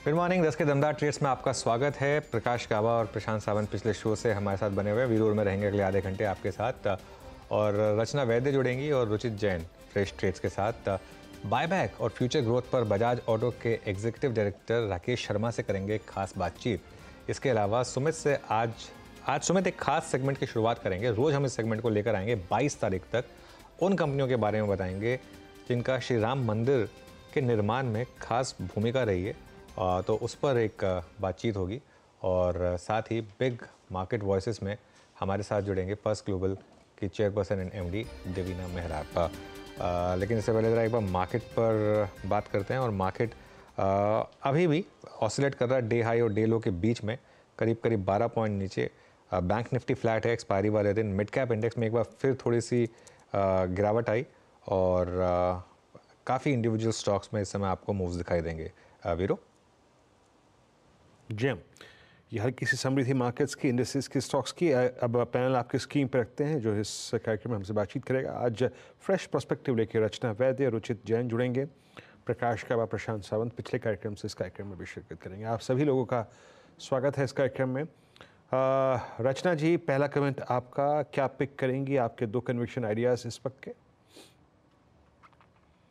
Good morning. 10 के दमदार trades में आपका स्वागत है। प्रकाश गाबा और प्रशांत सावंत पिछले शो से हमारे साथ बने हुए हैं। वीरूर में रहेंगे अगले आधे घंटे आपके साथ, और रचना वैद्य जुड़ेंगी और रुचित जैन फ्रेश ट्रेड्स के साथ। बायबैक और फ्यूचर ग्रोथ पर बजाज ऑटो के एग्जीक्यूटिव डायरेक्टर राकेश शर्मा से करेंगे एक खास बातचीत। इसके अलावा सुमित से आज सुमित एक खास सेगमेंट की शुरुआत करेंगे। रोज़ हम इस सेगमेंट को लेकर आएंगे 22 तारीख तक। उन कंपनियों के बारे में बताएंगे जिनका श्री राम मंदिर के निर्माण में खास भूमिका रही है, तो उस पर एक बातचीत होगी। और साथ ही बिग मार्केट वॉइसेस में हमारे साथ जुड़ेंगे पर्स ग्लोबल की chairperson and MD Devina Mehra. लेकिन इससे पहले ज़रा एक बार मार्केट पर बात करते हैं। और मार्केट अभी भी ऑसिलेट कर रहा है डे हाई और डे लो के बीच में, करीब करीब 12 पॉइंट नीचे। बैंक निफ्टी फ्लैट है एक्सपायरी वाले दिन। मिड कैप इंडेक्स में एक बार फिर थोड़ी सी गिरावट आई, और काफ़ी इंडिविजुअल स्टॉक्स में इस समय आपको मूव्स दिखाई देंगे। वीरो जी, ये हर किसी समरी थी मार्केट्स की, इंडस्ट्रीज की, स्टॉक्स की। अब पैनल आपकी स्क्रीन पर रखते हैं जो इस कार्यक्रम में हमसे बातचीत करेगा। आज फ्रेश पर्सपेक्टिव लेके रचना वैद्य, रुचित जैन जुड़ेंगे। प्रकाश गाबा, प्रशांत सावंत पिछले कार्यक्रम से इस कार्यक्रम में भी शिरकत करेंगे। आप सभी लोगों का स्वागत है इस कार्यक्रम में। रचना जी, पहला कमेंट आपका, क्या पिक करेंगी? आपके दो कन्विक्शन आइडियाज इस वक्त के।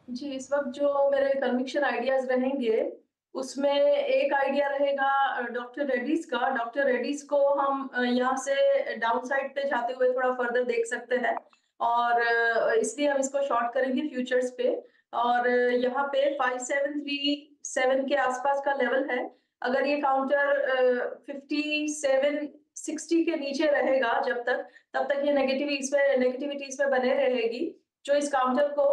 जी, इस वक्त जो मेरे कन्विक्शन आइडियाज रहेंगे उसमें एक आइडिया रहेगा डॉक्टर रेड्डीज का। डॉक्टर रेड्डीज को हम यहाँ से डाउन साइड पे जाते हुए थोड़ा फर्दर देख सकते हैं, और इसलिए हम इसको शॉर्ट करेंगे फ्यूचर्स पे। और यहाँ पे 5737 के आसपास का लेवल है। अगर ये काउंटर 5760 के नीचे रहेगा तब तक ये नेगेटिविटी इसमें बने रहेगी, जो इस काउंटर को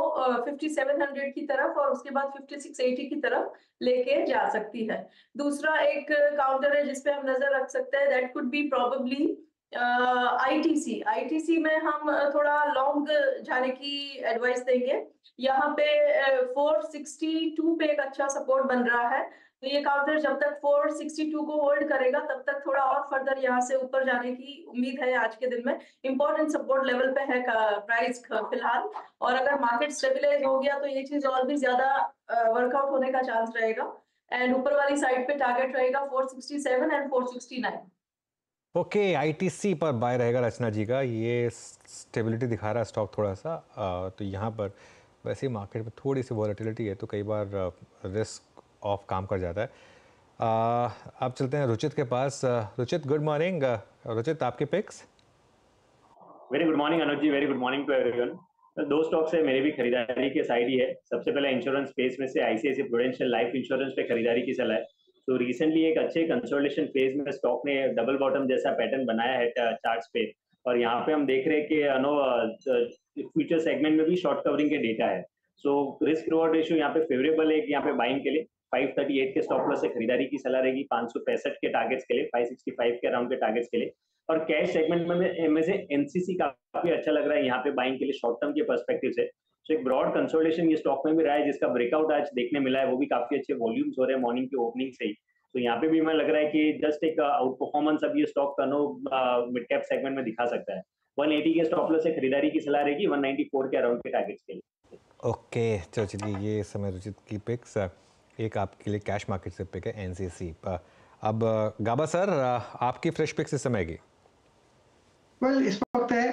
5700 की तरफ और उसके बाद 5680 की तरफ लेके जा सकती है। दूसरा एक काउंटर है जिसपे हम नजर रख सकते हैं, that could be probably ITC में हम थोड़ा लॉन्ग जाने की एडवाइस देंगे। यहाँ पे 462 पे एक अच्छा सपोर्ट बन रहा है, तो ये काउंटर जब तक 462 को होल्ड करेगा तब तक थोड़ा और फर्दर यहाँ से ऊपर जाने की उम्मीद है। आज के दिन में इंपॉर्टेंट सपोर्ट लेवल पे है प्राइस फिलहाल, और अगर मार्केट स्टेबलाइज हो गया तो ये चीज और भी ज्यादा वर्कआउट होने का चांस रहेगा। एंड ऊपर वाली साइड पे टारगेट रहेगा 467 एंड 469। ओके, आईटीसी पर बाय रहेगा रचना जी का। ये स्टेबिलिटी दिखा रहा है स्टॉक थोड़ा सा। तो यहाँ पर वैसे ही मार्केट में थोड़ी सी वॉलेटिलिटी है, तो कई बार रिस्क ऑफ काम कर जाता है। अब चलते हैं रुचित के पास। Ruchit, good morning. रुचित, आपके picks. Very good morning Anuj ji, very good morning to everyone. दो स्टॉक से मेरी भी खरीदारी के साइड ही है। सबसे पहले इंश्योरेंस स्पेस में से आईसीआईसीआई प्रूडेंशियल लाइफ इंश्योरेंस पे खरीदारी की सलाह है। तो रिसेंटली एक अच्छे कंसोलिडेशन फेज में स्टॉक ने डबल बॉटम जैसा पैटर्न बनाया है चार्ट्स पे, और यहाँ पे हम देख रहे हैं कि फ्यूचर सेगमेंट में भी शॉर्ट कवरिंग के डेटा है। सो रिस्क रिवॉर्ड रेशियो यहाँ पे फेवरेबल है कि यहाँ पे बाइंग के लिए 538 के स्टॉप लॉस से खरीदारी की सलाह रहेगी, 565 के टारगेट्स के लिए, 565 के अराउंड के टारगेट्स के लिए। और कैश सेगमेंट में से एनसीसी काफी अच्छा लग रहा है यहाँ पे बाइंग के लिए शॉर्ट टर्म के पर्सपेक्टिव से। तो एक ब्रॉड कंसोलिडेशन ये स्टॉक में भी रहा है, जिसका ब्रेकआउट आज देखने मिला है। वो भी काफी अच्छे वॉल्यूम्स हो रहे हैं मॉर्निंग की ओपनिंग से ही। तो यहाँ पे भी मैं लग रहा है कि जस्ट एक आउट परफॉर्मेंस अब ये स्टॉक मिड कैप सेगमेंट में दिखा सकता है। 180 के स्टॉप लॉस से खरीदारी की सलाह रहेगी, 194 के अराउंड के टारगेट्स के लिए। ओके, चलो चलिए, ये समय रुचित की पिक्स। एक आपके लिए कैश मार्केट से पिक है एनसीसी। अब गाबा सर, आपकी फ्रेश पिक्स इस समय की। इस वक्त है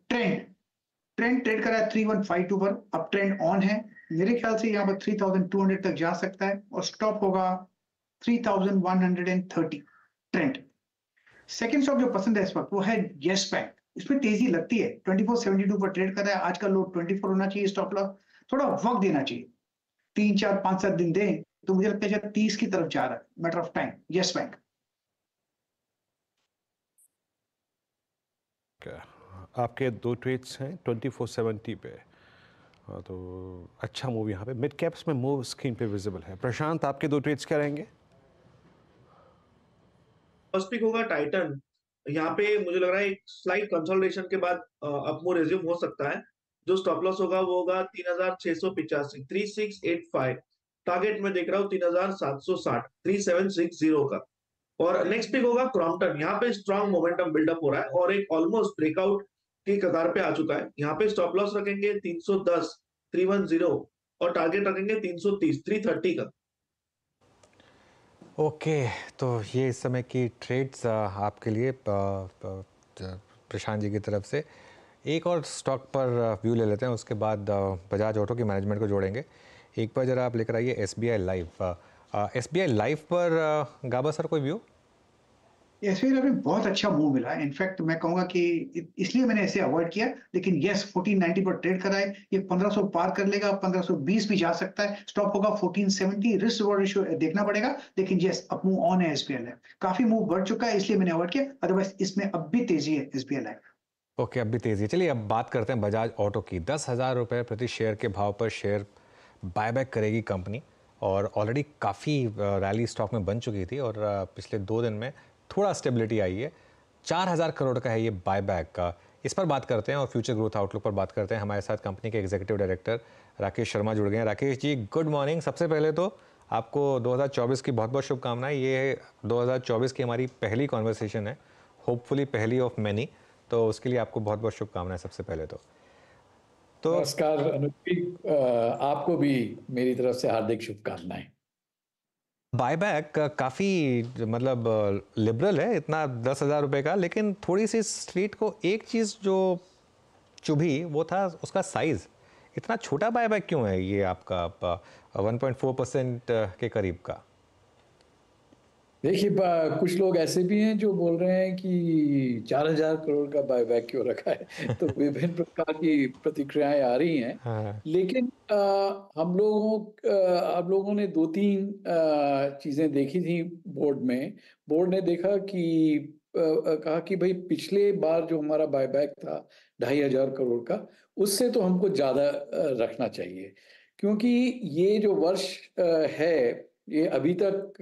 ट्रेंड ट्रेड कर रहा है 3152 पर। अब ट्रेंड ऑन है, मेरे ख्याल से यहाँ पर 3200 तक जा सकता है और स्टॉप होगा 3130 ट्रेंड। सेकंड स्टॉक जो पसंद है इस वक्त वो है यस बैंक। इसमें तेजी लगती है, 2472 पर ट्रेड कर रहा है। आज का लो 24 होना चाहिए स्टॉप लॉस। थोड़ा वक्त देना चाहिए, 3 4 5 7 दिन दें तो मुझे लगता है 30 की तरफ जा रहा है, matter of time. Yes bank. आपके दो ट्रेड्स हैं 2470 पे। तो अच्छा मूव यहाँ पे मिड कैप्स में मूव स्क्रीन पे विजिबल है। प्रशांत, आपके दो ट्रेड्स क्या रहेंगे? फर्स्ट पिक होगा टाइटन। यहाँ पे मुझे लग रहा है एक स्लाइट कंसोलिडेशन के बाद अपमूव रिज्यूम हो सकता है। जो स्टॉप लॉस होगा वो होगा 3685, 3685। टारगेट में देख रहा हूँ 3760, 3760 का। और नेक्स्ट पिक होगा क्रॉम्पटन। यहाँ पे स्ट्रॉन्ग मोमेंटम बिल्डअप हो रहा है और एक ऑलमोस्ट ब्रेकआउट की कतार पे आ चुका है। यहाँ पे स्टॉप लॉस रखेंगे 310, 310 और टारगेट रखेंगे 330, 330 का। ओके, तो ये इस समय की ट्रेड्स आपके लिए प्रशांत जी की तरफ से। एक और स्टॉक पर व्यू ले लेते हैं, उसके बाद बजाज ऑटो की मैनेजमेंट को जोड़ेंगे। एक बार जरा आप लेकर आइए SBI लाइफ। SBI लाइफ पर गाबा सर कोई व्यू? एसबीआई में बहुत अच्छा मूव मिला है। इनफैक्ट मैं कहूंगा कि इसलिए मैंने इसे अवॉइड किया, लेकिन यस 1490 पर ट्रेड कराए, ये 1500 पार कर लेगा, 1520 भी जा सकता है, स्टॉप होगा 1470, रिस्क रिवॉर्ड रेशियो देखना पड़ेगा, लेकिन यस अब मूव ऑन है एसबीआई लाइफ, काफी मूव बढ़ चुका है, इसलिए मैंने अवॉइड किया, अदरवाइज इसमें अब भी तेजी है एसबीआई लाइफ। ओके, अब भी तेज़ी है। चलिए अब बात करते हैं बजाज ऑटो की। 10,000 रुपये प्रति शेयर के भाव पर शेयर बायबैक करेगी कंपनी, और ऑलरेडी काफ़ी रैली स्टॉक में बन चुकी थी, और पिछले 2 दिन में थोड़ा स्टेबिलिटी आई है। 4,000 करोड़ का है ये बायबैक का। इस पर बात करते हैं और फ्यूचर ग्रोथ आउटलुक पर बात करते हैं। हमारे साथ कंपनी के एग्जीक्यूटिव डायरेक्टर राकेश शर्मा जुड़ गए हैं। Rakesh ji, good morning. सबसे पहले तो आपको 2024 की बहुत बहुत शुभकामनाएं। ये 2024 की हमारी पहली कॉन्वर्सेशन है, होपफुली पहली ऑफ मैनी, तो उसके लिए आपको बहुत बहुत शुभकामनाएं सबसे पहले तो नमस्कार अनुज जी, आपको भी मेरी तरफ से हार्दिक शुभकामनाएं। बायबैक काफ़ी मतलब लिबरल है, इतना 10,000 रुपये का, लेकिन थोड़ी सी स्ट्रीट को एक चीज़ जो चुभी वो था उसका साइज़। इतना छोटा बायबैक क्यों है ये आपका 1.4% के करीब का? देखिए, कुछ लोग ऐसे भी हैं जो बोल रहे हैं कि 4,000 करोड़ का बायबैक क्यों रखा है। तो विभिन्न प्रकार की प्रतिक्रियाएं आ रही हैं। हाँ। लेकिन हम लोगों ने 2-3 चीजें देखी थी बोर्ड में। बोर्ड ने देखा कि कहा कि भाई पिछले बार जो हमारा बायबैक था 2,500 करोड़ का, उससे तो हमको ज्यादा रखना चाहिए, क्योंकि ये जो वर्ष है, ये अभी तक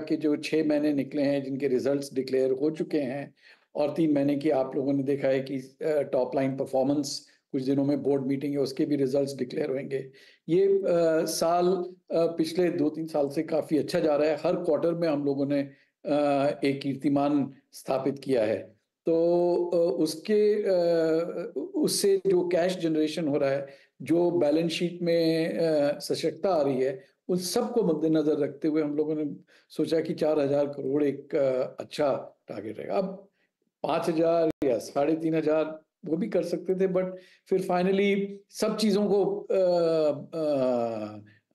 के जो 6 महीने निकले हैं, जिनके रिजल्ट्स डिक्लेयर हो चुके हैं, और 3 महीने की आप लोगों ने देखा है कि टॉप लाइन परफॉर्मेंस, कुछ दिनों में बोर्ड मीटिंग है, उसके भी रिजल्ट्स डिक्लेयर होंगे। ये साल पिछले 2-3 साल से काफी अच्छा जा रहा है। हर क्वार्टर में हम लोगों ने एक कीर्तिमान स्थापित किया है। तो उससे जो कैश जनरेशन हो रहा है, जो बैलेंस शीट में सशक्ता आ रही है, उन सबको मद्देनजर रखते हुए हम लोगों ने सोचा कि 4,000 करोड़ एक अच्छा टारगेट रहेगा। अब 5,000 या 3,500 वो भी कर सकते थे, बट फिर फाइनली सब चीजों को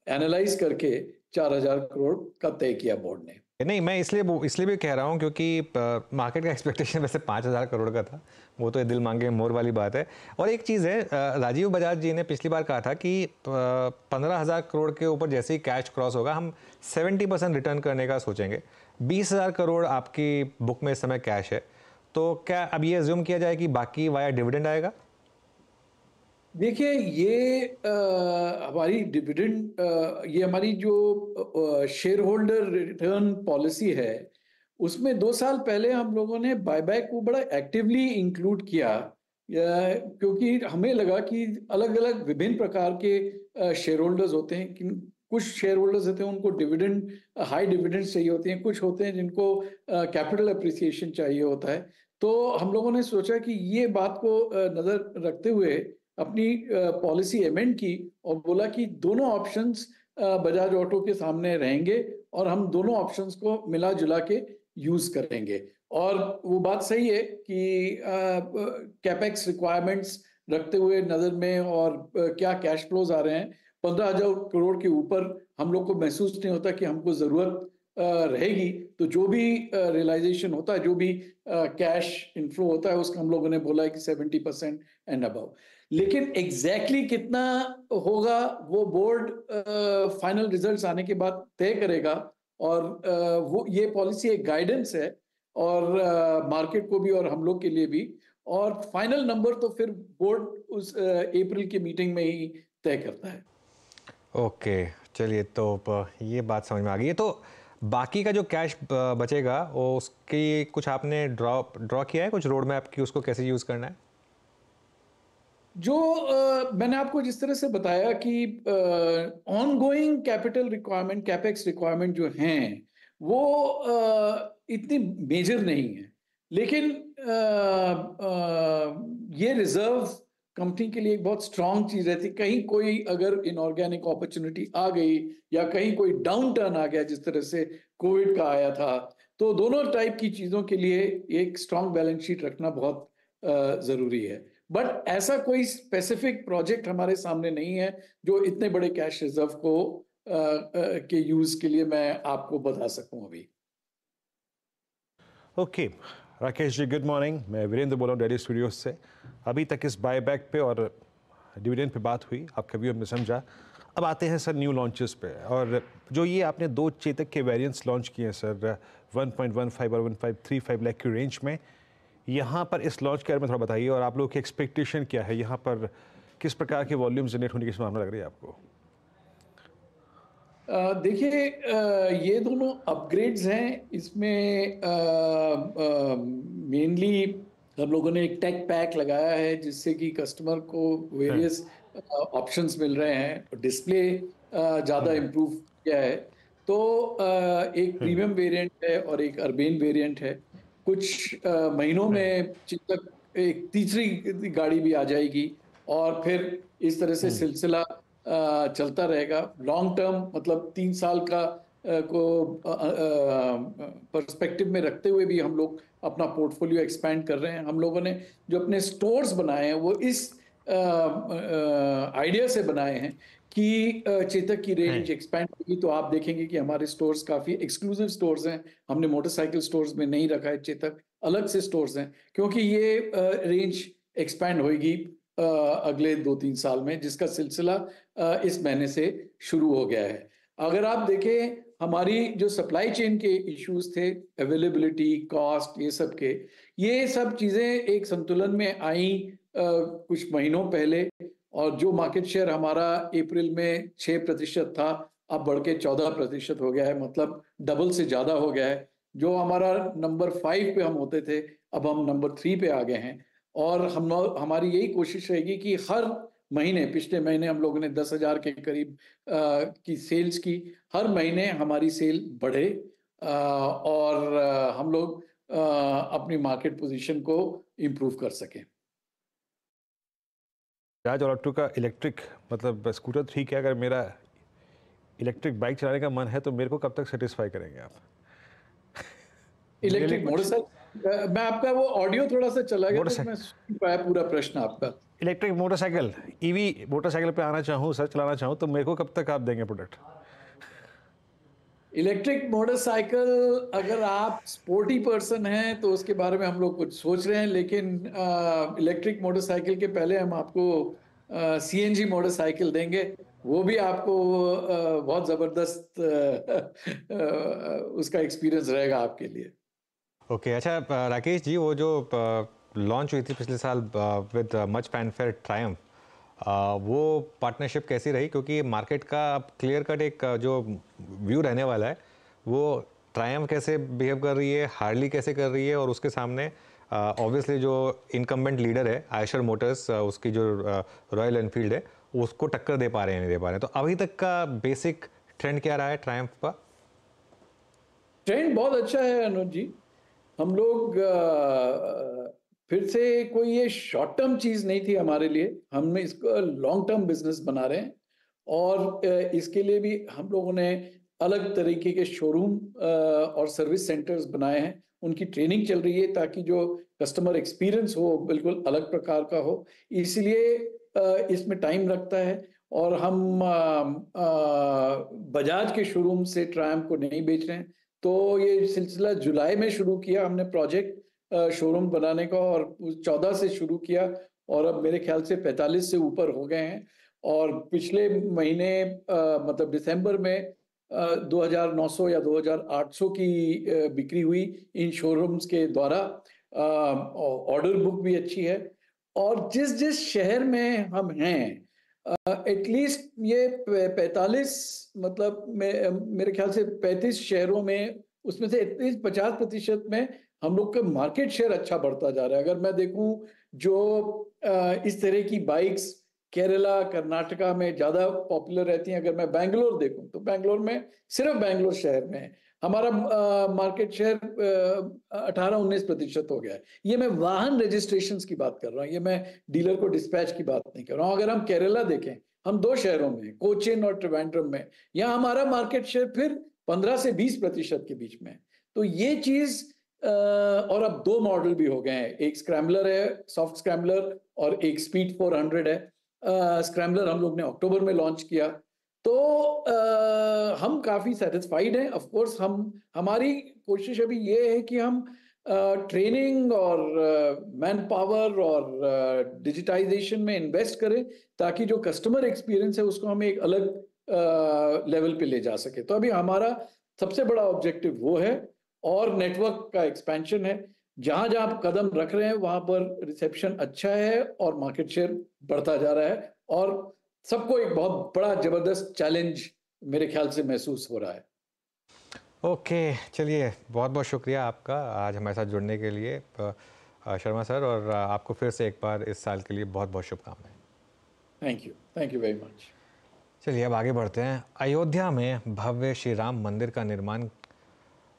एनालाइज करके 4,000 करोड़ का तय किया बोर्ड ने। नहीं, मैं इसलिए भी कह रहा हूँ क्योंकि मार्केट का एक्सपेक्टेशन वैसे 5,000 करोड़ का था। वो तो दिल मांगे मोर वाली बात है। और एक चीज़ है, राजीव बजाज जी ने पिछली बार कहा था कि 15,000 करोड़ के ऊपर जैसे ही कैश क्रॉस होगा हम 70% रिटर्न करने का सोचेंगे। 20,000 करोड़ आपकी बुक में इस समय कैश है, तो क्या अब ये अज्यूम किया जाए कि बाकी वाया डिविडेंड आएगा? देखिए, हमारी डिविडेंड, ये हमारी जो शेयर होल्डर रिटर्न पॉलिसी है, उसमें 2 साल पहले हम लोगों ने बायबैक को बड़ा एक्टिवली इंक्लूड किया, क्योंकि हमें लगा कि अलग अलग विभिन्न प्रकार के शेयर होल्डर्स होते हैं कि कुछ शेयर होल्डर्स होते हैं उनको डिविडेंड, हाई डिविडेंड चाहिए होते हैं, कुछ होते हैं जिनको कैपिटल अप्रिसिएशन चाहिए होता है। तो हम लोगों ने सोचा कि ये बात को नजर रखते हुए अपनी पॉलिसी अमेंड की, और बोला कि दोनों ऑप्शंस बजाज ऑटो के सामने रहेंगे, और हम दोनों ऑप्शंस को मिला जुला के यूज करेंगे। और वो बात सही है कि कैपेक्स रिक्वायरमेंट्स रखते हुए नजर में, और क्या कैश फ्लोज आ रहे हैं, 15,000 करोड़ के ऊपर हम लोग को महसूस नहीं होता कि हमको जरूरत रहेगी। तो जो भी रियलाइजेशन होता है, जो भी कैश इनफ्लो होता है, उसका हम लोगों ने बोला है कि 70% एंड अबव। लेकिन एग्जैक्टली कितना होगा वो बोर्ड फाइनल रिजल्ट्स आने के बाद तय करेगा, और वो ये पॉलिसी एक गाइडेंस है, और मार्केट को भी और हम लोग के लिए भी, और फाइनल नंबर तो फिर बोर्ड उस अप्रैल की मीटिंग में ही तय करता है। ओके, चलिए, तो ये बात समझ में आ गई है। तो बाकी का जो कैश बचेगा वो उसकी कुछ आपने ड्रॉ किया है, कुछ रोड मैप की, उसको कैसे यूज़ करना है? जो मैंने आपको जिस तरह से बताया कि ongoing capital requirement, capex requirement जो हैं, वो इतनी मेजर नहीं है, लेकिन ये रिजर्व कंपनी के लिए एक बहुत स्ट्रांग चीज रहती। कहीं कोई अगर इनऑर्गेनिक अपॉर्चुनिटी आ गई या कहीं कोई डाउन टर्न आ गया जिस तरह से कोविड का आया था, तो दोनों टाइप की चीजों के लिए एक स्ट्रांग बैलेंस शीट रखना बहुत जरूरी है। बट ऐसा कोई स्पेसिफिक प्रोजेक्ट हमारे सामने नहीं है जो इतने बड़े कैश रिजर्व को के यूज के लिए मैं आपको बता सकूं अभी। Okay Rakesh ji, good morning. मैं वीरेंद्र बोल रहा हूँ डेली स्टूडियोज से। अभी तक इस बायबैक पे और डिविडेंड पे बात हुई, आपका व्यू हमने समझा। अब आते हैं सर न्यू लॉन्चेस पे, और जो ये आपने 2 चेतक के वेरिएंट्स लॉन्च किए हैं सर 1.15 और 1.35 लाख की रेंज में, यहाँ पर इस लॉन्च के बारे में थोड़ा बताइए, और आप लोगों की एक्सपेक्टेशन क्या है, यहाँ पर किस प्रकार के वॉल्यूम जनरेट होने की संभावना लग रही है आपको? देखिए, ये दोनों अपग्रेड्स हैं। इसमें मेनली हम लोगों ने एक टेक पैक लगाया है जिससे कि कस्टमर को वेरियस ऑप्शंस मिल रहे हैं। डिस्प्ले ज़्यादा इम्प्रूव किया है। तो एक प्रीमियम वेरिएंट है और एक अर्बेन वेरिएंट है। कुछ महीनों में चेतक एक तीसरी गाड़ी भी आ जाएगी, और फिर इस तरह से सिलसिला चलता रहेगा। लॉन्ग टर्म मतलब 3 साल का को पर्सपेक्टिव में रखते हुए भी हम लोग अपना पोर्टफोलियो एक्सपैंड कर रहे हैं। हम लोगों ने जो अपने स्टोर्स बनाए हैं वो इस आइडिया से बनाए हैं कि चेतक की रेंज एक्सपैंड होगी, तो आप देखेंगे कि हमारे स्टोर्स काफी एक्सक्लूसिव स्टोर्स हैं। हमने मोटरसाइकिल स्टोर्स में नहीं रखा है चेतक, अलग से स्टोर्स हैं, क्योंकि ये रेंज एक्सपैंड होगी अगले 2-3 साल में, जिसका सिलसिला इस महीने से शुरू हो गया है। अगर आप देखें हमारी जो सप्लाई चेन के इश्यूज थे, अवेलेबिलिटी, कॉस्ट, ये सब चीजें एक संतुलन में आई कुछ महीनों पहले, और जो मार्केट शेयर हमारा अप्रैल में 6% था, अब बढ़ के 14% हो गया है, मतलब डबल से ज्यादा हो गया है। जो हमारा नंबर 5 पे हम होते थे, अब हम नंबर 3 पे आ गए हैं। और हमारी यही कोशिश रहेगी कि हर महीने, पिछले महीने हम लोगों ने 10,000 के करीब की सेल्स की, हर महीने हमारी सेल बढ़े, और हम लोग अपनी मार्केट पोजीशन को इम्प्रूव कर सकें। बजाज ऑटो का इलेक्ट्रिक मतलब स्कूटर 3 के, अगर मेरा इलेक्ट्रिक बाइक चलाने का मन है तो मेरे को कब तक सेटिस्फाई करेंगे आप? इलेक्ट्रिक मोटरसाइकिल, मैं आपका वो ऑडियो थोड़ा सा चला गया तो मैं सुन पाया पूरा प्रश्न आपका। इलेक्ट्रिक मोटरसाइकिल, ईवी मोटरसाइकिल पे आना चाहूँ सर, चलाना चाहूँ, तो मेरे को कब तक आप देंगे प्रोडक्ट? इलेक्ट्रिक मोटरसाइकिल, अगर आप स्पोर्टी पर्सन हैं तो उसके बारे में हम लोग कुछ सोच रहे हैं, लेकिन इलेक्ट्रिक मोटरसाइकिल के पहले हम आपको सीएनजी मोटरसाइकिल देंगे। वो भी आपको बहुत ज़बरदस्त उसका एक्सपीरियंस रहेगा आपके लिए। ओके, अच्छा राकेश जी, वो जो लॉन्च हुई थी पिछले साल विद मच फैनफेयर ट्रायम्फ, वो पार्टनरशिप कैसी रही? क्योंकि मार्केट का क्लियर कट एक जो व्यू रहने वाला है, वो ट्रायम्फ कैसे बिहेव कर रही है, हार्ली कैसे कर रही है, और उसके सामने ऑब्वियसली जो इनकम्बेंट लीडर है आयशर मोटर्स, उसकी जो रॉयल एनफील्ड है, उसको टक्कर दे पा रहे हैं, नहीं दे पा रहे हैं। तो अभी तक का बेसिक ट्रेंड क्या रहा है ट्रायम्फ का? ट्रेंड बहुत अच्छा है अनुज जी। हम लोग फिर से कोई ये शॉर्ट टर्म चीज नहीं थी हमारे लिए, हमने इसको लॉन्ग टर्म बिजनेस बना रहे हैं, और इसके लिए भी हम लोगों ने अलग तरीके के शोरूम और सर्विस सेंटर्स बनाए हैं। उनकी ट्रेनिंग चल रही है ताकि जो कस्टमर एक्सपीरियंस हो बिल्कुल अलग प्रकार का हो, इसलिए इसमें टाइम लगता है। और हम बजाज के शोरूम से ट्रायम्फ को नहीं बेच रहे हैं, तो ये सिलसिला जुलाई में शुरू किया हमने प्रोजेक्ट शोरूम बनाने का, और 14 से शुरू किया, और अब मेरे ख्याल से 45 से ऊपर हो गए हैं। और पिछले महीने मतलब दिसंबर में 2,900 या 2,800 की बिक्री हुई इन शोरूम्स के द्वारा। ऑर्डर बुक भी अच्छी है, और जिस जिस शहर में हम हैं, एटलीस्ट ये 45 मतलब मेरे ख्याल से 35 शहरों में, उसमें से एटलीस्ट 50% में हम लोग का मार्केट शेयर अच्छा बढ़ता जा रहा है। अगर मैं देखूं जो इस तरह की बाइक्स केरला, कर्नाटका में ज़्यादा पॉपुलर रहती हैं। अगर मैं बैंगलोर देखूं तो बैंगलोर में, सिर्फ बैंगलोर शहर में हमारा मार्केट शेयर 18-19% हो गया है। ये मैं वाहन रजिस्ट्रेशंस की बात कर रहा हूँ, ये मैं डीलर को डिस्पैच की बात नहीं कर रहा हूँ। अगर हम केरला देखें, हम 2 शहरों में, कोचीन और त्रिवेंद्रम में, यहाँ हमारा मार्केट शेयर फिर 15 से 20% के बीच में है। तो ये चीज़ और अब 2 मॉडल भी हो गए हैं, एक स्क्रैम्बलर है, सॉफ्ट स्क्रैम्बलर, और एक स्पीड 400 है। स्क्रैम्बलर हम लोग ने अक्टूबर में लॉन्च किया। तो हम काफ़ी सेटिस्फाइड हैं। ऑफ कोर्स हमारी कोशिश अभी ये है कि हम ट्रेनिंग और मैन पावर और डिजिटाइजेशन में इन्वेस्ट करें, ताकि जो कस्टमर एक्सपीरियंस है उसको हम एक अलग लेवल पे ले जा सके। तो अभी हमारा सबसे बड़ा ऑब्जेक्टिव वो है, और नेटवर्क का एक्सपेंशन है। जहां जहां आप कदम रख रहे हैं वहां पर रिसेप्शन अच्छा है और मार्केट शेयर बढ़ता जा रहा है, और सबको एक बहुत बड़ा जबरदस्त चैलेंज मेरे ख्याल से महसूस हो रहा है। ओके, चलिए, बहुत बहुत शुक्रिया आपका आज हमारे साथ जुड़ने के लिए शर्मा सर, और आपको फिर से एक बार इस साल के लिए बहुत बहुत शुभकामनाएं। Thank you very much. चलिए अब आगे बढ़ते हैं। अयोध्या में भव्य श्री राम मंदिर का निर्माण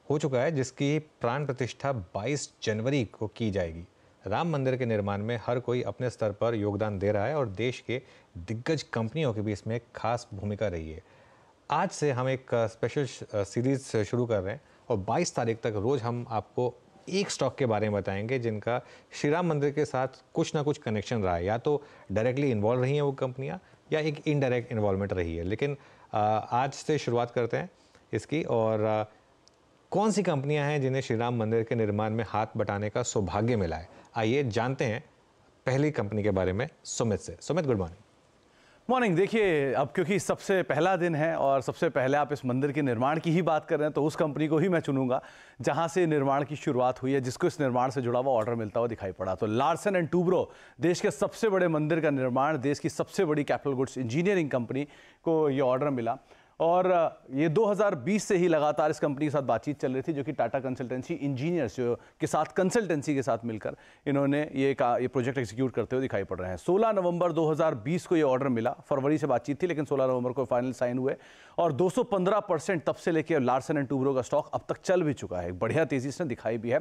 हो चुका है, जिसकी प्राण प्रतिष्ठा 22 जनवरी को की जाएगी। राम मंदिर के निर्माण में हर कोई अपने स्तर पर योगदान दे रहा है, और देश के दिग्गज कंपनियों की भी इसमें एक खास भूमिका रही है। आज से हम एक स्पेशल सीरीज शुरू कर रहे हैं, और 22 तारीख तक रोज़ हम आपको एक स्टॉक के बारे में बताएंगे जिनका श्री राम मंदिर के साथ कुछ ना कुछ कनेक्शन रहा है। या तो डायरेक्टली इन्वॉल्व रही हैं वो कंपनियाँ, या एक इनडायरेक्ट इन्वॉल्वमेंट रही है। लेकिन आज से शुरुआत करते हैं इसकी, और कौन सी कंपनियां हैं जिन्हें श्री राम मंदिर के निर्माण में हाथ बटाने का सौभाग्य मिला है। आइए जानते हैं पहली कंपनी के बारे में सुमित से। Sumit, good morning. मॉर्निंग। देखिए, अब क्योंकि सबसे पहला दिन है और सबसे पहले आप इस मंदिर के निर्माण की ही बात कर रहे हैं, तो उस कंपनी को ही मैं चुनूंगा जहां से निर्माण की शुरुआत हुई है, जिसको इस निर्माण से जुड़ा हुआ ऑर्डर मिलता हुआ दिखाई पड़ा। तो लार्सन एंड टूब्रो, देश के सबसे बड़े मंदिर का निर्माण, देश की सबसे बड़ी कैपिटल गुड्स इंजीनियरिंग कंपनी को ये ऑर्डर मिला। और ये 2020 से ही लगातार इस कंपनी के साथ बातचीत चल रही थी, जो कि टाटा कंसल्टेंसी इंजीनियर्स के साथ, कंसल्टेंसी के साथ मिलकर इन्होंने ये प्रोजेक्ट एग्जीक्यूट करते हुए दिखाई पड़ रहे हैं। 16 नवंबर 2020 को ये ऑर्डर मिला। फरवरी से बातचीत थी, लेकिन 16 नवंबर को फाइनल साइन हुए, और 215% तब से लेकर लार्सन एंड टूब्रो का स्टॉक अब तक चल भी चुका है। बढ़िया तेजी इसने दिखाई भी है।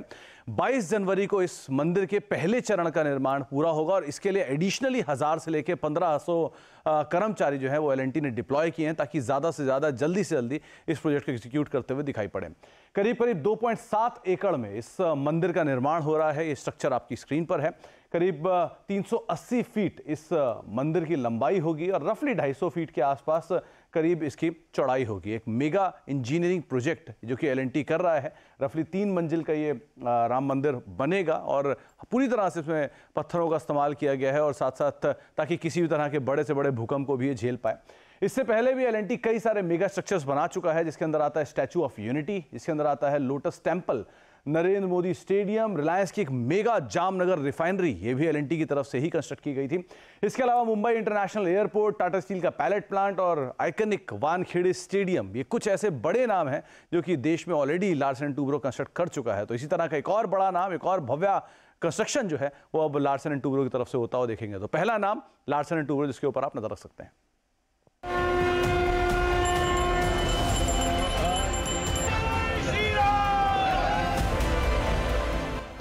22 जनवरी को इस मंदिर के पहले चरण का निर्माण पूरा होगा, और इसके लिए एडिशनली 1000 से लेकर 1500 कर्मचारी जो है वो एल&टी ने डिप्लॉय किए हैं, ताकि ज़्यादा से ज़्यादा जल्दी से जल्दी इस प्रोजेक्ट को एग्जीक्यूट करते हुए दिखाई पड़े। करीब करीब 2.7 एकड़ में इस मंदिर का निर्माण हो रहा है। ये स्ट्रक्चर आपकी स्क्रीन पर है। करीब 380 फीट इस मंदिर की लंबाई होगी, और रफली 250 फीट के आसपास करीब इसकी चौड़ाई होगी। एक मेगा इंजीनियरिंग प्रोजेक्ट जो कि एल&टी कर रहा है। रफली 3 मंजिल का ये राम मंदिर बनेगा, और पूरी तरह से इसमें पत्थरों का इस्तेमाल किया गया है, और साथ साथ ताकि किसी भी तरह के बड़े से बड़े भूकंप को भी ये झेल पाए। इससे पहले भी एल&टी कई सारे मेगा स्ट्रक्चर्स बना चुका है, जिसके अंदर आता है स्टैचू ऑफ यूनिटी, जिसके अंदर आता है lotus temple, Narendra Modi stadium, Reliance की एक मेगा जामनगर रिफाइनरी, ये भी एल&टी की तरफ से ही कंस्ट्रक्ट की गई थी। इसके अलावा Mumbai international airport, Tata steel का पैलेट प्लांट और आइकनिक वानखेड़े स्टेडियम, ये कुछ ऐसे बड़े नाम हैं जो कि देश में already Larsen and Toubro construct कर चुका है। तो इसी तरह का एक और बड़ा नाम, एक और भव्य कंस्ट्रक्शन जो है वो अब लार्सन एंड टूब्रो की तरफ से होता हुआ देखेंगे। तो पहला नाम लार्सन एंड टूब्रो, जिसके ऊपर आप नजर रख सकते हैं।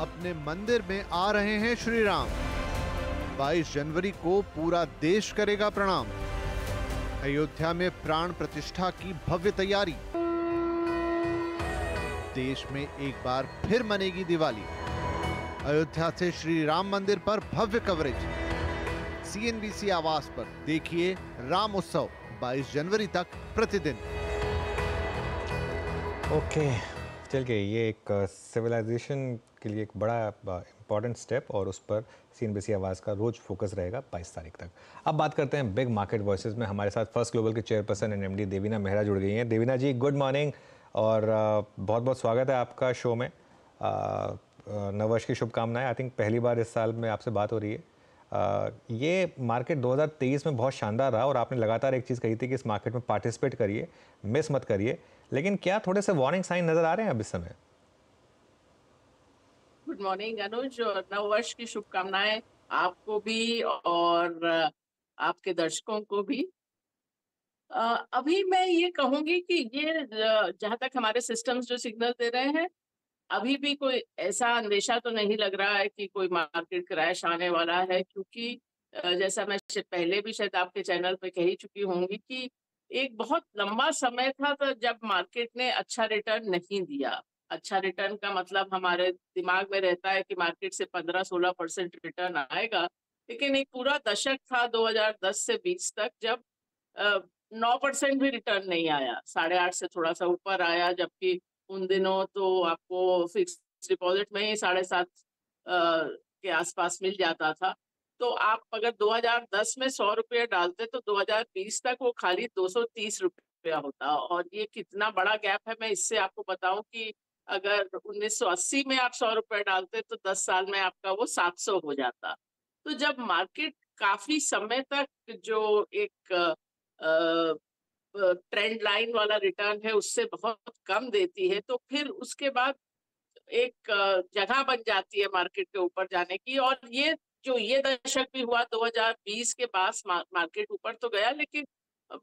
अपने मंदिर में आ रहे हैं श्री राम। 22 जनवरी को पूरा देश करेगा प्रणाम। अयोध्या में प्राण प्रतिष्ठा की भव्य तैयारी। देश में एक बार फिर मनेगी दिवाली। अयोध्या से श्री राम मंदिर पर भव्य कवरेज। CNBC आवास पर देखिए राम उत्सव 22 जनवरी तक प्रतिदिन। ओके, चल के ये एक सिविलाइजेशन के लिए एक बड़ा इंपॉर्टेंट स्टेप, और उस पर CNBC आवाज़ का रोज फोकस रहेगा 22 तारीख तक। अब बात करते हैं बिग मार्केट वॉइसेस में। हमारे साथ फर्स्ट ग्लोबल के chairperson and MD Devina Mehra जुड़ गई हैं। देवीना जी, गुड मॉर्निंग, और बहुत बहुत स्वागत है आपका शो में। नववर्ष की शुभकामनाएं। आई थिंक पहली बार इस साल में आपसे बात हो रही है। ये मार्केट 2023 में बहुत शानदार रहा, और आपने लगातार एक चीज़ कही थी कि इस मार्केट में पार्टिसिपेट करिए, मिस मत करिए। लेकिन क्या थोड़े से वार्निंग साइन नजर आ रहे हैं अब इस समय? गुड मॉर्निंग अनुज, और नववर्ष की शुभकामनाएं आपको भी और आपके दर्शकों को भी। अभी मैं ये कहूंगी कि ये जहां तक हमारे सिस्टम्स जो सिग्नल दे रहे हैं, अभी भी कोई ऐसा अंदेशा तो नहीं लग रहा है कि कोई मार्केट क्रैश आने वाला है, क्योंकि जैसा मैं पहले भी शायद आपके चैनल पे कह ही चुकी होंगी कि एक बहुत लंबा समय था तो जब मार्केट ने अच्छा रिटर्न नहीं दिया। अच्छा रिटर्न का मतलब हमारे दिमाग में रहता है कि मार्केट से 15-16% रिटर्न आएगा, लेकिन एक पूरा दशक था 2010 से 20 तक जब 9% भी रिटर्न नहीं आया, 8.5 से थोड़ा सा ऊपर आया, जबकि उन दिनों तो आपको फिक्स डिपॉजिट में ही 7.5 के आसपास मिल जाता था। तो आप अगर 2010 में 100 रुपये डालते तो 2020 तक वो खाली 230 रुपया होता। और ये कितना बड़ा गैप है, मैं इससे आपको बताऊं कि अगर 1980 में आप 100 रुपये डालते तो 10 साल में आपका वो 700 हो जाता। तो जब मार्केट काफी समय तक जो एक ट्रेंड लाइन वाला रिटर्न है उससे बहुत कम देती है, तो फिर उसके बाद एक जगह बन जाती है मार्केट के ऊपर जाने की। और ये दशक भी हुआ 2020 के पास मार्केट ऊपर तो गया, लेकिन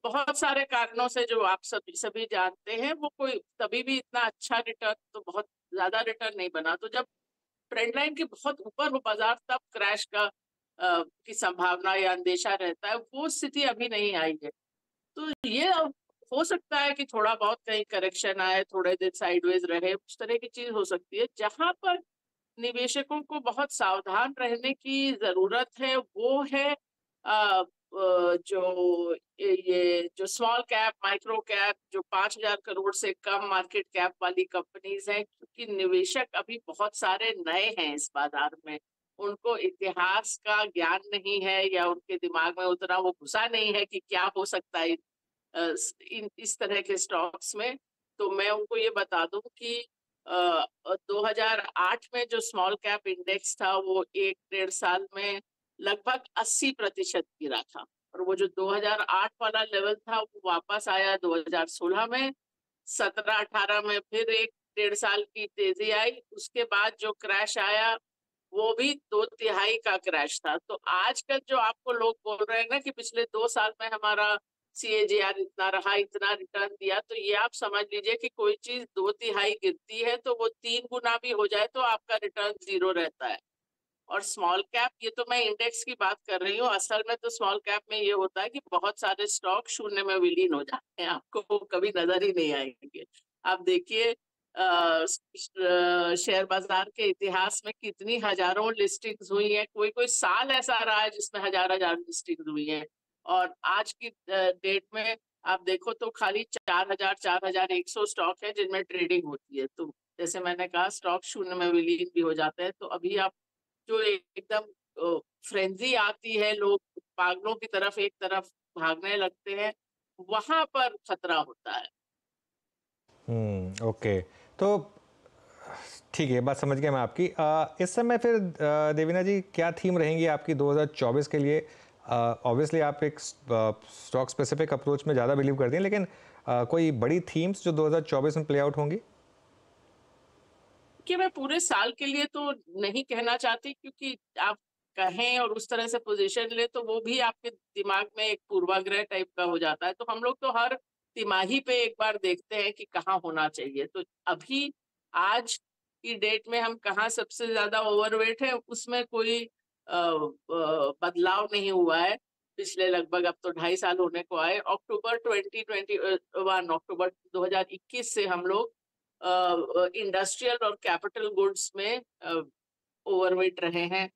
बहुत सारे कारणों से जो आप सभी जानते हैं, वो कोई तभी भी इतना अच्छा रिटर्न तो बहुत ज्यादा रिटर्न नहीं बना। तो जब ट्रेंड लाइन के बहुत ऊपर हो बाजार, तब क्रैश की संभावना या अंदेशा रहता है। वो स्थिति अभी नहीं आई है। तो ये हो सकता है कि थोड़ा बहुत कहीं करेक्शन आए, थोड़े दिन साइडवेज रहे, उस तरह की चीज हो सकती है। जहां पर निवेशकों को बहुत सावधान रहने की जरूरत है वो है जो स्मॉल कैप, माइक्रो कैप, जो 5,000 करोड़ से कम मार्केट कैप वाली कंपनीज हैं, क्योंकि निवेशक अभी बहुत सारे नए हैं इस बाजार में, उनको इतिहास का ज्ञान नहीं है या उनके दिमाग में उतना वो घुसा नहीं है कि क्या हो सकता है इस तरह के स्टॉक्स में। तो मैं उनको ये बता दूं कि 2008 में जो स्मॉल कैप इंडेक्स था वो 1-1.5 साल में लगभग 80% गिरा था, और वो जो 2008 वाला लेवल था वो वापस आया 2016 में। 17-18 में फिर 1-1.5 साल की तेजी आई। उसके बाद जो क्रैश आया वो भी 2/3 का क्रैश था। तो आजकल जो आपको लोग बोल रहे हैं ना कि पिछले 2 साल में हमारा CAGR इतना रहा, इतना रिटर्न दिया, तो ये आप समझ लीजिए कि कोई चीज 2/3 गिरती है तो वो 3 गुना भी हो जाए तो आपका रिटर्न 0 रहता है। और स्मॉल कैप, ये तो मैं इंडेक्स की बात कर रही हूँ, असल में तो स्मॉल कैप में ये होता है कि बहुत सारे स्टॉक शून्य में विलीन हो जाते हैं, आपको कभी नजर ही नहीं आएंगे। आप देखिए शेयर बाजार के इतिहास में कितनी हजारों लिस्टिंग्स हुई है, कोई कोई साल ऐसा रहा है जिसमें हजार लिस्टिंग्स हुई है। और आज की डेट में आप देखो तो खाली 4,100 स्टॉक है जिनमें ट्रेडिंग होती है। तो जैसे मैंने कहा, स्टॉक शून्य में विलीन भी हो जाते हैं। तो अभी आप जो एकदम फ्रेंजी आती है, लोग पागलों की तरफ एक तरफ भागने लगते हैं, वहां पर खतरा होता है। ओके, तो ठीक है, बात समझ गया मैं आपकी। इस समय फिर देवीना जी क्या थीम रहेंगी आपकी 2024 के लिए? ऑब्वियसली आप एक स्टॉक स्पेसिफिक अप्रोच में ज़्यादा बिलीव करती हैं, लेकिन कोई बड़ी थीम्स जो 2024 में प्ले आउट होंगी? कि मैं पूरे साल के लिए तो नहीं कहना चाहती, क्योंकि आप कहें और उस तरह से पोजीशन ले तो वो भी आपके दिमाग में एक पूर्वाग्रह टाइप का हो जाता है। तो हम लोग तो हर तिमाही पे एक बार देखते हैं कि कहाँ होना चाहिए। तो अभी आज की डेट में हम कहाँ सबसे ज्यादा ओवरवेट है, उसमें कोई बदलाव नहीं हुआ है पिछले लगभग, अब तो 2.5 साल होने को आए। अक्टूबर 2021 से हम लोग इंडस्ट्रियल और कैपिटल गुड्स में ओवरवेट रहे हैं।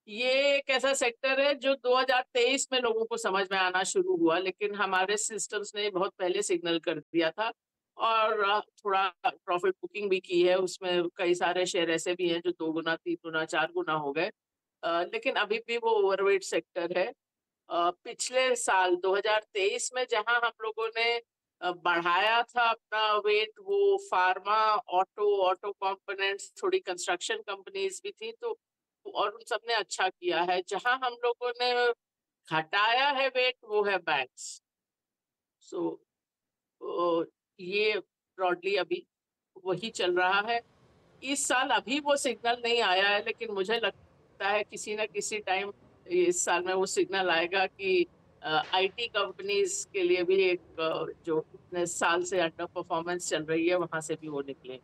ये एक ऐसा सेक्टर है जो 2023 में लोगों को समझ में आना शुरू हुआ, लेकिन हमारे सिस्टम्स ने बहुत पहले सिग्नल कर दिया था और थोड़ा प्रॉफिट बुकिंग भी की है। उसमें कई सारे शेयर ऐसे भी हैं जो 2 गुना, 3 गुना, 4 गुना हो गए, लेकिन अभी भी वो ओवरवेट सेक्टर है। पिछले साल 2023 में जहां हम लोगों ने बढ़ाया था अपना वेट, वो फार्मा, ऑटो कंपोनेंट्स, थोड़ी कंस्ट्रक्शन कंपनीज भी थी, तो और उन सब ने अच्छा किया है। जहां हम लोगों ने घटाया है वेट वो है बैंक्स। सो ये ब्रॉडली अभी वही चल रहा है। इस साल अभी वो सिग्नल नहीं आया है, लेकिन मुझे लगता है किसी न किसी टाइम इस साल में वो सिग्नल आएगा कि आईटी कंपनीज के लिए भी एक जो इतने साल से अंडर परफॉर्मेंस चल रही है वहां से भी वो निकले।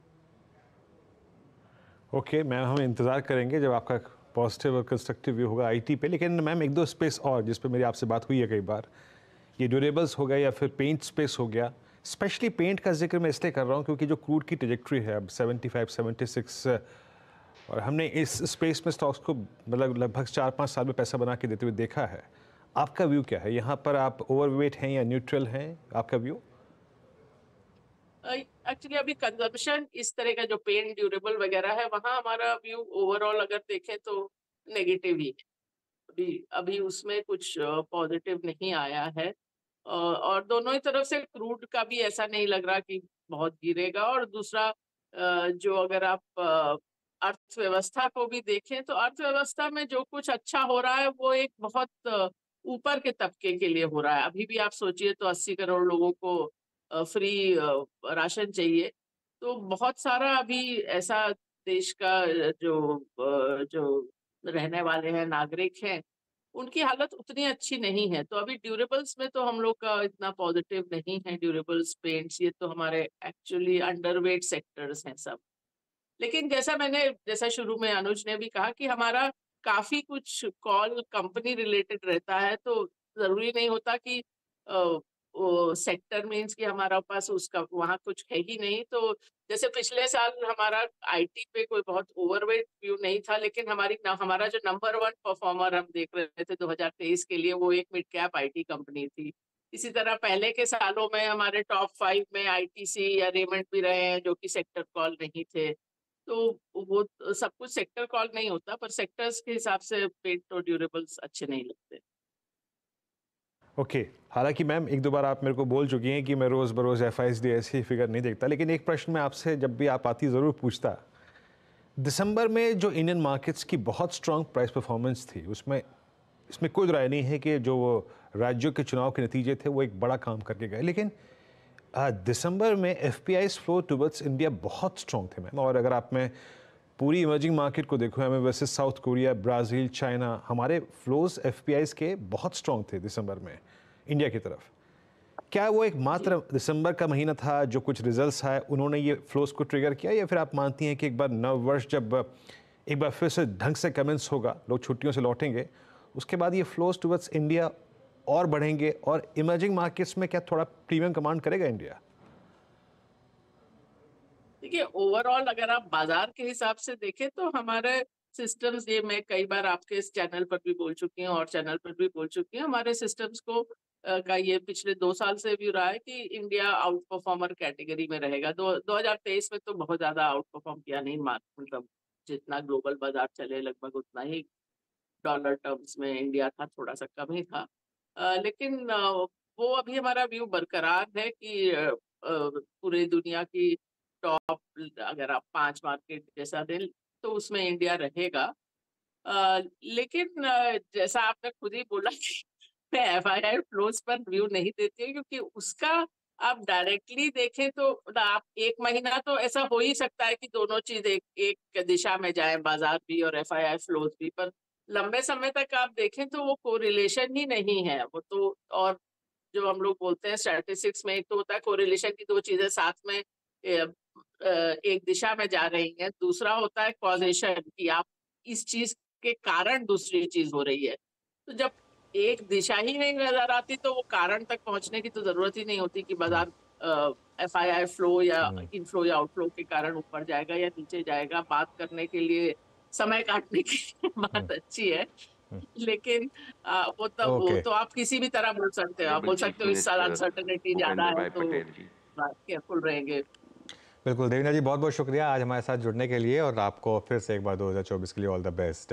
ओके मैम, हम इंतज़ार करेंगे जब आपका पॉजिटिव और कंस्ट्रक्टिव व्यू होगा आईटी पे। लेकिन मैम एक दो स्पेस और जिस पे मेरी आपसे बात हुई है कई बार, ये ड्यूरेबल्स हो गया या फिर पेंट स्पेस हो गया। स्पेशली पेंट का जिक्र मैं इसलिए कर रहा हूँ क्योंकि जो क्रूड की ट्रेजेक्ट्री है अब 75, 76, और हमने इस स्पेस में स्टॉक्स को मतलब लगभग 4-5 साल में पैसा बना के देते हुए देखा है। आपका व्यू क्या है? यहाँ पर आप ओवरवेट हैं या न्यूट्रल हैं? आपका व्यू? एक्चुअली अभी कंजम्पशन इस तरह का जो पेन ड्यूरेबल वगैरह है वहाँ हमारा व्यू ओवरऑल अगर देखें तो नेगेटिव ही है। अभी उसमें कुछ पॉजिटिव नहीं आया है और दोनों ही तरफ से क्रूड का भी ऐसा नहीं लग रहा कि बहुत गिरेगा। और दूसरा जो अगर आप अर्थव्यवस्था को भी देखें तो अर्थव्यवस्था में जो कुछ अच्छा हो रहा है वो एक बहुत ऊपर के तबके के लिए हो रहा है। अभी भी आप सोचिए तो 80 करोड़ लोगों को फ्री राशन चाहिए, तो बहुत सारा अभी ऐसा देश का जो रहने वाले हैं नागरिक हैं उनकी हालत उतनी अच्छी नहीं है। तो अभी ड्यूरेबल्स में तो हम लोग का इतना पॉजिटिव नहीं है। ड्यूरेबल्स, पेंट्स, ये तो हमारे एक्चुअली अंडरवेट सेक्टर्स हैं सब। लेकिन जैसा शुरू में अनुज ने भी कहा कि हमारा काफी कुछ कॉल कंपनी रिलेटेड रहता है, तो जरूरी नहीं होता कि वो सेक्टर मीन्स कि हमारा पास उसका वहाँ कुछ है ही नहीं। तो जैसे पिछले साल हमारा आईटी पे कोई बहुत ओवरवेट व्यू नहीं था, लेकिन हमारा जो नंबर 1 परफॉर्मर हम देख रहे थे 2023 के लिए वो एक मिड कैप आईटी कंपनी थी। इसी तरह पहले के सालों में हमारे टॉप 5 में आईटीसी या रेमंड भी रहे हैं जो कि सेक्टर कॉल नहीं थे। तो वो सब कुछ सेक्टर कॉल नहीं होता, पर सेक्टर्स के हिसाब से पेंट और ड्यूरेबल्स अच्छे नहीं लगते। ओके हालांकि मैम एक दो बार आप मेरे को बोल चुकी हैं कि मैं रोज़ बरोज़ FISD ऐसी फिगर नहीं देखता, लेकिन एक प्रश्न मैं आपसे जब भी आप आती ज़रूर पूछता। दिसंबर में जो इंडियन मार्केट्स की बहुत स्ट्रांग प्राइस परफॉर्मेंस थी इसमें कोई राय नहीं है कि जो वो राज्यों के चुनाव के नतीजे थे वो एक बड़ा काम करके गए। लेकिन दिसंबर में FPI's फ्लो टुवर्ड्स इंडिया बहुत स्ट्रॉन्ग थे मैम। और अगर आप में पूरी इमर्जिंग मार्केट को देखो, हमें वैसे साउथ कोरिया, ब्राज़ील, चाइना, हमारे फ्लोज FPI's के बहुत स्ट्रॉन्ग थे दिसंबर में इंडिया की तरफ। क्या वो एक मात्र दिसंबर का महीना था जो कुछ रिजल्ट्स आए उन्होंने ये फ्लोज को ट्रिगर किया, या फिर आप मानती हैं कि एक बार नव वर्ष जब एक बार फिर से ढंग से कमेंस होगा, लोग छुट्टियों से लौटेंगे, उसके बाद ये फ्लोज टुवर्ड्स इंडिया और बढ़ेंगे और इमर्जिंग मार्केट्स में क्या थोड़ा प्रीमियम कमांड करेगा इंडिया? देखिए ओवरऑल अगर आप बाजार के हिसाब से देखें तो हमारे सिस्टम्स, ये मैं कई बार आपके इस चैनल पर भी बोल चुकी हूँ और चैनल पर भी बोल चुकी हूँ, हमारे सिस्टम्स को का ये पिछले 2 साल से भी रहा है कि इंडिया आउट परफॉर्मर कैटेगरी में रहेगा। 2023 में तो बहुत ज्यादा आउट परफॉर्म किया नहीं, मतलब जितना ग्लोबल बाजार चले लगभग उतना ही डॉलर टर्म्स में इंडिया था, थोड़ा सा कम ही था। लेकिन वो अभी हमारा व्यू बरकरार है कि पूरे दुनिया की टॉप अगर आप 5 मार्केट जैसा दें तो उसमें इंडिया रहेगा। लेकिन जैसा आपने खुद ही बोला कि मैं FII फ्लोज पर व्यू नहीं देती हूँ, क्योंकि उसका आप डायरेक्टली देखें तो आप 1 महीना तो ऐसा हो ही सकता है कि दोनों चीज एक दिशा में जाए, बाजार भी और FII फ्लोज भी, पर लंबे समय तक आप देखें तो वो कोरिलेशन ही नहीं है। वो तो, और जो हम लोग बोलते हैं स्टैटिस्टिक्स में, एक तो होता है कोरिलेशन की 2 चीजें साथ में एक दिशा में जा रही हैं, दूसरा होता है कॉजेशन कि आप इस चीज के कारण दूसरी चीज हो रही है। तो जब एक दिशा ही नहीं नजर आती तो वो कारण तक पहुंचने की तो जरूरत ही नहीं होती कि बाजार FII फ्लो या इनफ्लो या आउटफ्लो के कारण ऊपर जाएगा या नीचे जाएगा। बात करने के लिए, समय काटने की बात अच्छी है, लेकिन वो तो आप किसी भी तरह बोल सकते हो। आप बोल सकते हो इस साल अनसर्टेनिटी ज्यादा है तो केयरफुल रहेंगे। बिल्कुल देवीना जी, बहुत बहुत शुक्रिया आज हमारे साथ जुड़ने के लिए, और आपको फिर से एक बार 2024 के लिए ऑल द बेस्ट।